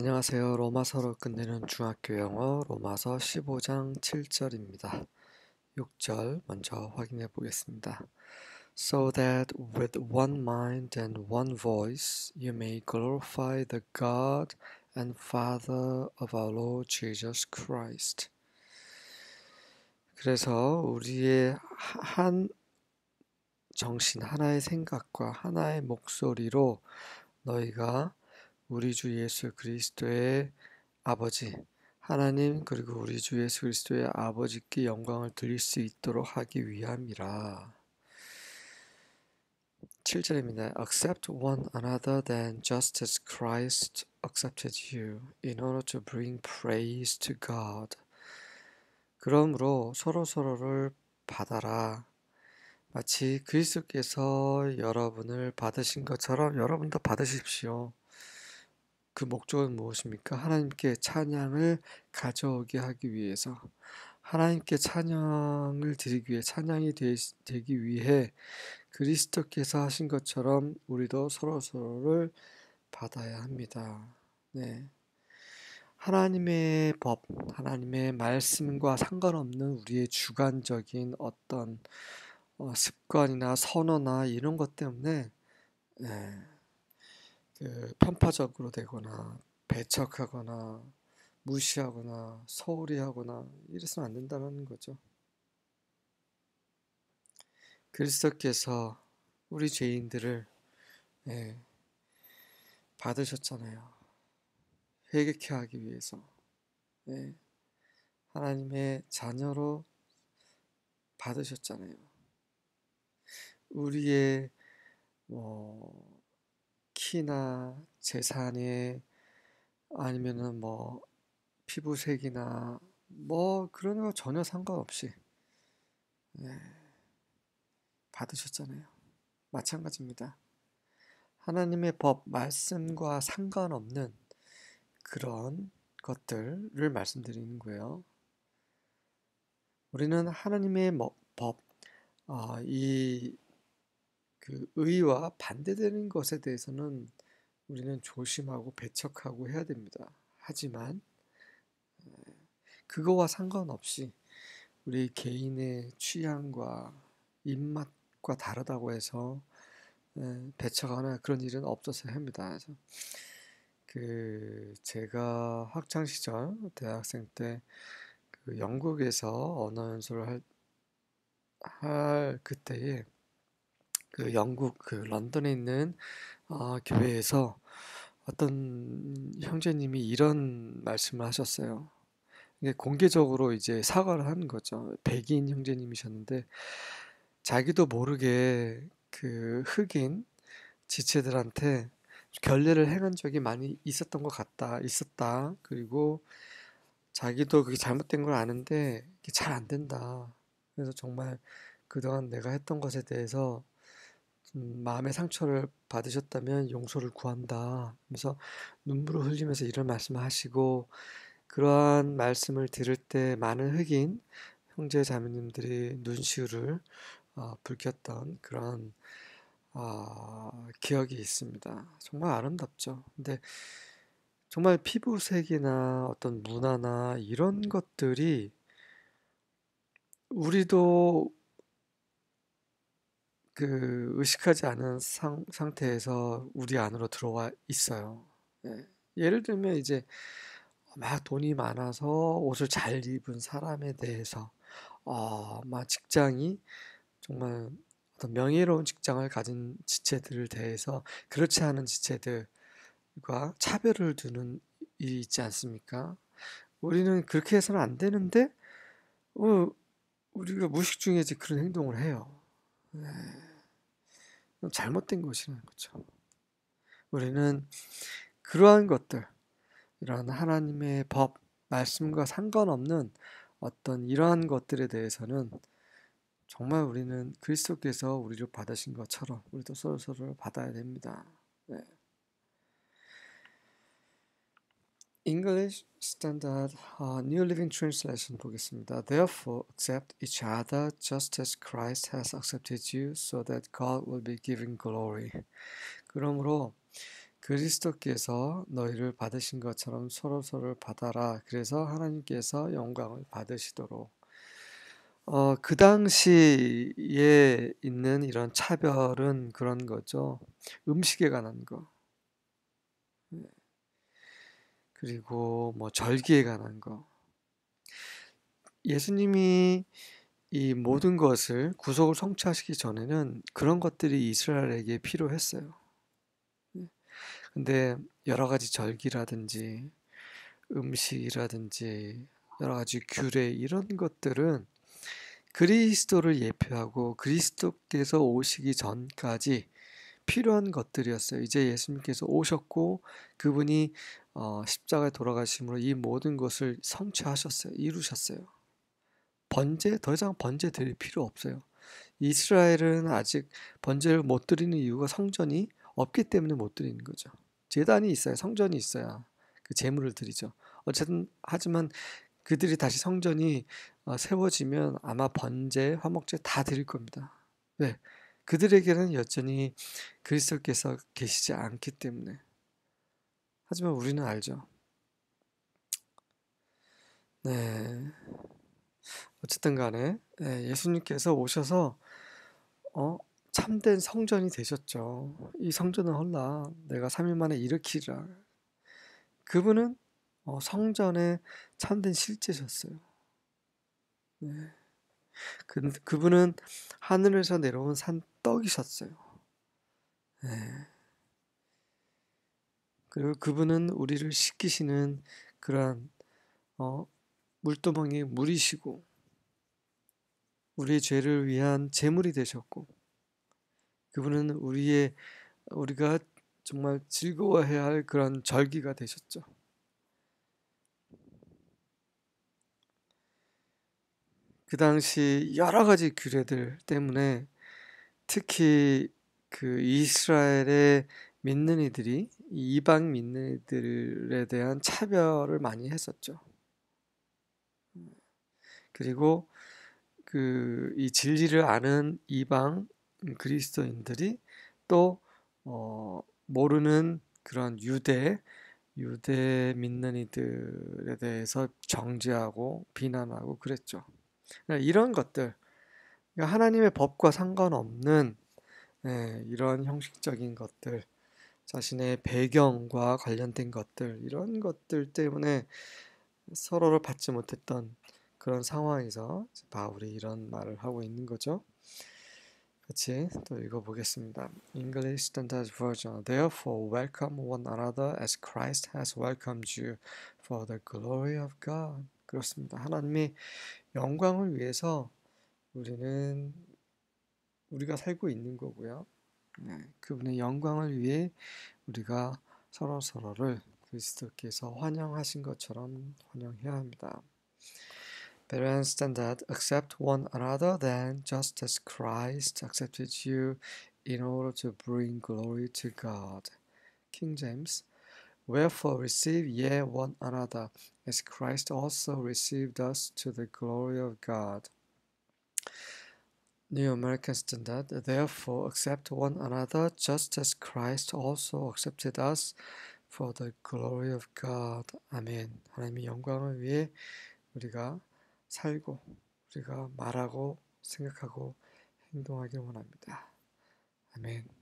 안녕하세요. 로마서로 끝내는 중학교 영어 로마서 15장 7절입니다. 6절 먼저 확인해 보겠습니다. So that with one mind and one voice you may glorify the God and Father of our Lord Jesus Christ. 그래서 우리의 한 정신, 하나의 생각과 하나의 목소리로 너희가 우리 주 예수 그리스도의 아버지 하나님 그리고 우리 주 예수 그리스도의 아버지께 영광을 드릴 수 있도록 하기 위함이라. 7절입니다. Accept one another then just as Christ accepted you in order to bring praise to God. 그러므로 서로서로를 받아라. 마치 그리스도께서 여러분을 받으신 것처럼 여러분도 받으십시오. 그 목적은 무엇입니까? 하나님께 찬양을 가져오게 하기 위해서, 하나님께 찬양을 드리기 위해, 찬양이 되기 위해 그리스도께서 하신 것처럼 우리도 서로서로를 받아야 합니다. 네. 하나님의 법, 하나님의 말씀과 상관없는 우리의 주관적인 어떤 습관이나 선호나 이런 것 때문에 편파적으로 되거나 배척하거나 무시하거나 소홀히 하거나 이래서는 안 된다는 거죠. 그리스도께서 우리 죄인들을 받으셨잖아요. 회개케 하기 위해서 하나님의 자녀로 받으셨잖아요. 우리의 키나 재산에 아니면은 피부색이나 그런 거 전혀 상관없이 받으셨잖아요. 마찬가지입니다. 하나님의 법, 말씀과 상관없는 그런 것들을 말씀드리는 거예요. 우리는 하나님의 법, 그 의와 반대되는 것에 대해서는 우리는 조심하고 배척하고 해야 됩니다. 하지만 그거와 상관없이 우리 개인의 취향과 입맛과 다르다고 해서 배척하거나 그런 일은 없었어야 합니다. 제가 학창 시절 대학생 때 영국에서 언어 연수를 할 그때에 영국 런던에 있는 교회에서 어떤 형제님이 이런 말씀을 하셨어요. 공개적으로 이제 사과를 하는 거죠. 백인 형제님이셨는데 자기도 모르게 흑인 지체들한테 결례를 행한 적이 많이 있었다. 그리고 자기도 그게 잘못된 걸 아는데 잘 안 된다. 그래서 정말 그동안 내가 했던 것에 대해서 마음의 상처를 받으셨다면 용서를 구한다. 그래서 눈물을 흘리면서 이런 말씀을 하시고 그러한 말씀을 들을 때 많은 흑인 형제 자매님들이 눈시울을 붉혔던 그런 기억이 있습니다. 정말 아름답죠. 근데 정말 피부색이나 어떤 문화나 이런 것들이 우리도 의식하지 않은 상태에서 우리 안으로 들어와 있어요. 예를 들면 이제 막 돈이 많아서 옷을 잘 입은 사람에 대해서 막 직장이 정말 어떤 명예로운 직장을 가진 지체들을 대해서 그렇지 않은 지체들과 차별을 두는 일이 있지 않습니까? 우리는 그렇게 해서는 안 되는데 우리가 무의식 중에 이제 그런 행동을 해요. 잘못된 것이라는 거죠. 우리는 그러한 것들, 이러한 하나님의 법, 말씀과 상관없는 어떤 이러한 것들에 대해서는 정말 우리는 그리스도께서 우리를 받으신 것처럼 우리도 서로서로 받아야 됩니다. English Standard New Living Translation 보겠습니다. Therefore, accept each other just as Christ has accepted you, so that God will be giving glory. 그러므로 그리스도께서 너희를 받으신 것처럼 서로서로를 받아라. 그래서 하나님께서 영광을 받으시도록. 그 당시에 있는 이런 차별은 그런 거죠. 음식에 관한 거. 그리고 뭐 절기에 관한 거. 예수님이 이 모든 것을 구속을 성취하시기 전에는 그런 것들이 이스라엘에게 필요했어요. 근데 여러 가지 절기라든지 음식이라든지 여러 가지 규례 이런 것들은 그리스도를 예표하고 그리스도께서 오시기 전까지 필요한 것들이었어요. 이제 예수님께서 오셨고 그분이 십자가에 돌아가심으로 이 모든 것을 성취하셨어요. 이루셨어요. 더 이상 번제 드릴 필요 없어요. 이스라엘은 아직 번제를 못 드리는 이유가 성전이 없기 때문에 못 드리는 거죠. 제단이 있어야, 성전이 있어야 그 제물을 드리죠. 어쨌든 하지만 그들이 다시 성전이 세워지면 아마 번제, 화목제 다 드릴 겁니다. 왜? 그들에게는 여전히 그리스도께서 계시지 않기 때문에. 하지만 우리는 알죠. 네. 어쨌든 간에 예수님께서 오셔서 참된 성전이 되셨죠. 이 성전을 헐라 내가 3일 만에 일으키리라. 그분은 성전의 참된 실제셨어요. 네. 그분은 하늘에서 내려온 산 떡이셨어요. 네. 그리고 그분은 우리를 씻기시는 그러한 물두멍이 물이시고 우리의 죄를 위한 제물이 되셨고 그분은 우리가 정말 즐거워해야 할 그런 절기가 되셨죠. 그 당시 여러 가지 규례들 때문에 특히 그 이스라엘의 믿는 이들이 이방 믿는 이들에 대한 차별을 많이 했었죠. 그리고 그 이 진리를 아는 이방 그리스도인들이 또 모르는 그런 유대 믿는 이들에 대해서 정죄하고 비난하고 그랬죠. 그러니까 이런 것들, 그러니까 하나님의 법과 상관없는 이런 형식적인 것들, 자신의 배경과 관련된 것들, 이런 것들 때문에 서로를 받지 못했던 그런 상황에서 바울이 이런 말을 하고 있는 거죠. 같이 또 읽어보겠습니다. English Standard Version. Therefore, welcome one another as Christ has welcomed you for the glory of God. 그렇습니다. 하나님의 영광을 위해서 우리가 살고 있는 거고요. 그분의 영광을 위해 우리가 서로를 그리스도께서 환영하신 것처럼 환영해야 합니다. Better standard, accept one another then, just as Christ accepted you in order to bring glory to God. King James. Wherefore receive ye one another, as Christ also received us to the glory of God. New American Standard. Therefore accept one another, just as Christ also accepted us for the glory of God. 아멘. 하나님의 영광을 위해 우리가 살고 우리가 말하고 생각하고 행동하길 원합니다. 아멘.